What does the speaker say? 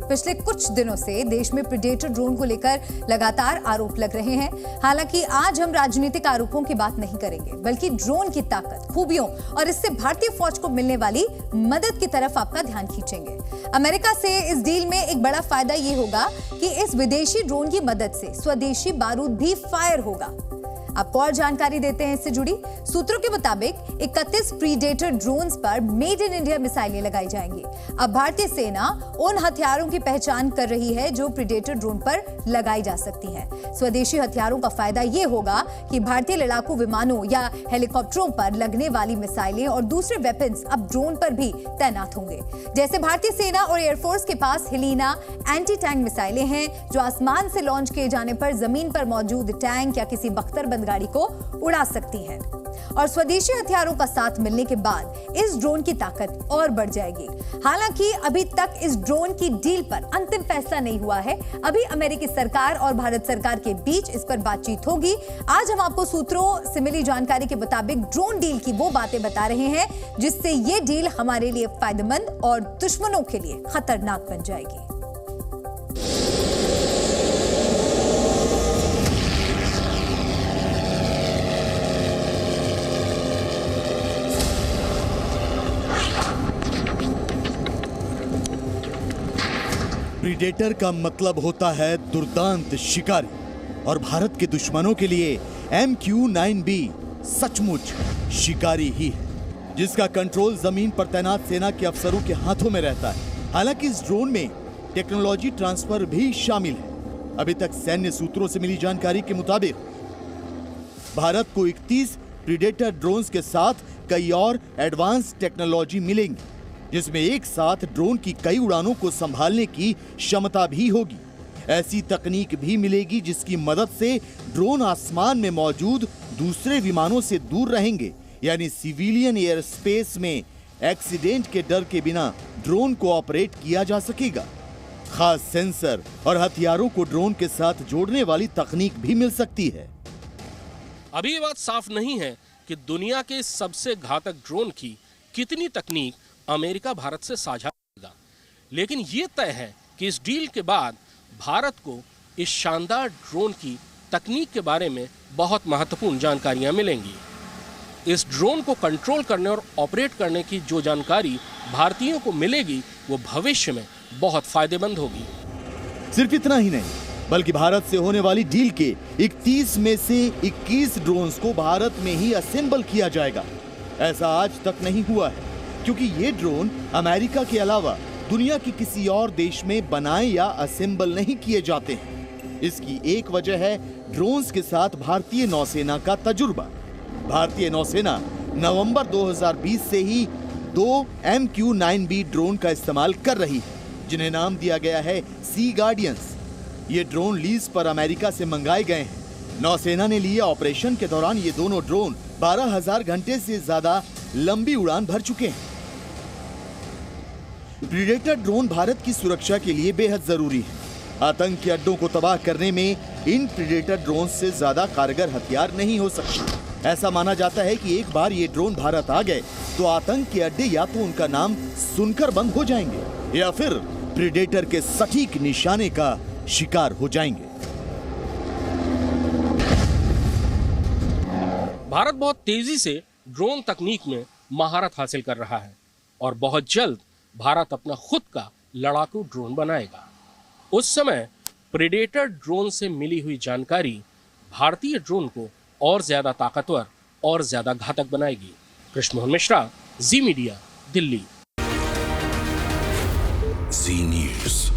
पिछले कुछ दिनों से देश में प्रीडेटर ड्रोन को लेकर लगातार आरोप लग रहे हैं। हालांकि आज हम राजनीतिक आरोपों की बात नहीं करेंगे, बल्कि ड्रोन की ताकत, खूबियों और इससे भारतीय फौज को मिलने वाली मदद की तरफ आपका ध्यान खींचेंगे। अमेरिका से इस डील में एक बड़ा फायदा ये होगा कि इस विदेशी ड्रोन की मदद से स्वदेशी बारूद भी फायर होगा। आपको और जानकारी देते हैं इससे जुड़ी। सूत्रों के मुताबिक 31 प्रीडेटर ड्रोन्स पर मेड इन इंडिया मिसाइलें लगाई जाएंगी। अब भारतीय सेना उन हथियारों की पहचान कर रही है जो प्रीडेटर ड्रोन पर लगाई जा सकती हैं। स्वदेशी हथियारों का फायदा यह होगा कि भारतीय लड़ाकू विमानों या हेलीकॉप्टरों पर लगने वाली मिसाइलें और दूसरे वेपन्स अब ड्रोन पर भी तैनात होंगे। जैसे भारतीय सेना और एयरफोर्स के पास हेलिना एंटी टैंक मिसाइलें हैं जो आसमान से लॉन्च किए जाने पर जमीन पर मौजूद टैंक या किसी बख्तरबंद गाड़ी को उड़ा सकती हैं। और स्वदेशी हथियारों का साथ मिलने के बाद इस ड्रोन की ताकत और बढ़ जाएगी। हालांकि अभी तक इस ड्रोन की डील पर अंतिम फैसला नहीं हुआ है। अभी अमेरिकी सरकार और भारत सरकार के बीच इस पर बातचीत होगी। आज हम आपको सूत्रों से मिली जानकारी के मुताबिक ड्रोन डील की वो बातें बता रहे हैं जिससे ये डील हमारे लिए फायदेमंद और दुश्मनों के लिए खतरनाक बन जाएगी। प्रीडेटर का मतलब होता है दुर्दांत शिकारी और भारत के दुश्मनों के लिए MQ-9B सचमुच शिकारी ही है, जिसका कंट्रोल जमीन पर तैनात सेना के अफसरों के हाथों में रहता है। हालांकि इस ड्रोन में टेक्नोलॉजी ट्रांसफर भी शामिल है। अभी तक सैन्य सूत्रों से मिली जानकारी के मुताबिक भारत को 31 प्रीडेटर ड्रोन्स के साथ कई और एडवांस टेक्नोलॉजी मिलेंगी, जिसमें एक साथ ड्रोन की कई उड़ानों को संभालने की क्षमता भी होगी। ऐसी तकनीक भी मिलेगी जिसकी मदद से ड्रोन आसमान में मौजूद दूसरे विमानों से दूर रहेंगे, यानी सिविलियन एयर स्पेस में एक्सीडेंट के डर के बिना ड्रोन को ऑपरेट किया जा सकेगा। खास सेंसर और हथियारों को ड्रोन के साथ जोड़ने वाली तकनीक भी मिल सकती है। अभी ये बात साफ नहीं है कि दुनिया के सबसे घातक ड्रोन की कितनी तकनीक अमेरिका भारत से साझा करेगा, लेकिन ये तय है कि इस डील के बाद भारत को इस शानदार ड्रोन की तकनीक के बारे में बहुत महत्वपूर्ण जानकारियां मिलेंगी। इस ड्रोन को कंट्रोल करने और ऑपरेट करने की जो जानकारी भारतीयों को मिलेगी वो भविष्य में बहुत फायदेमंद होगी। सिर्फ इतना ही नहीं, बल्कि भारत से होने वाली डील के 31 में से 21 ड्रोन्स को भारत में ही असेंबल किया जाएगा। ऐसा आज तक नहीं हुआ है, क्योंकि ये ड्रोन अमेरिका के अलावा दुनिया के किसी और देश में बनाए या असेंबल नहीं किए जाते हैं। इसकी एक वजह है ड्रोन्स के साथ भारतीय नौसेना का तजुर्बा। भारतीय नौसेना नवंबर 2020 से ही 2 MQ-9B ड्रोन का इस्तेमाल कर रही है, जिन्हें नाम दिया गया है सी गार्डियंस। ये ड्रोन लीज पर अमेरिका से मंगाए गए हैं। नौसेना ने लिए ऑपरेशन के दौरान ये दोनों ड्रोन 12,000 घंटे से ज्यादा लंबी उड़ान भर चुके हैं। प्रीडेटर ड्रोन भारत की सुरक्षा के लिए बेहद जरूरी है। आतंकी अड्डों को तबाह करने में इन प्रीडेटर ड्रोन से ज्यादा कारगर हथियार नहीं हो सकते। ऐसा माना जाता है कि एक बार ये ड्रोन भारत आ गए तो आतंक के अड्डे या तो उनका नाम सुनकर बंद हो जाएंगे या फिर प्रीडेटर के सटीक निशाने का शिकार हो जाएंगे। भारत बहुत तेजी से ड्रोन तकनीक में महारत हासिल कर रहा है और बहुत जल्द भारत अपना खुद का लड़ाकू ड्रोन बनाएगा। उस समय प्रीडेटर ड्रोन से मिली हुई जानकारी भारतीय ड्रोन को और ज्यादा ताकतवर और ज्यादा घातक बनाएगी। कृष्ण मोहन मिश्रा, जी मीडिया, दिल्ली। जी न्यूज़।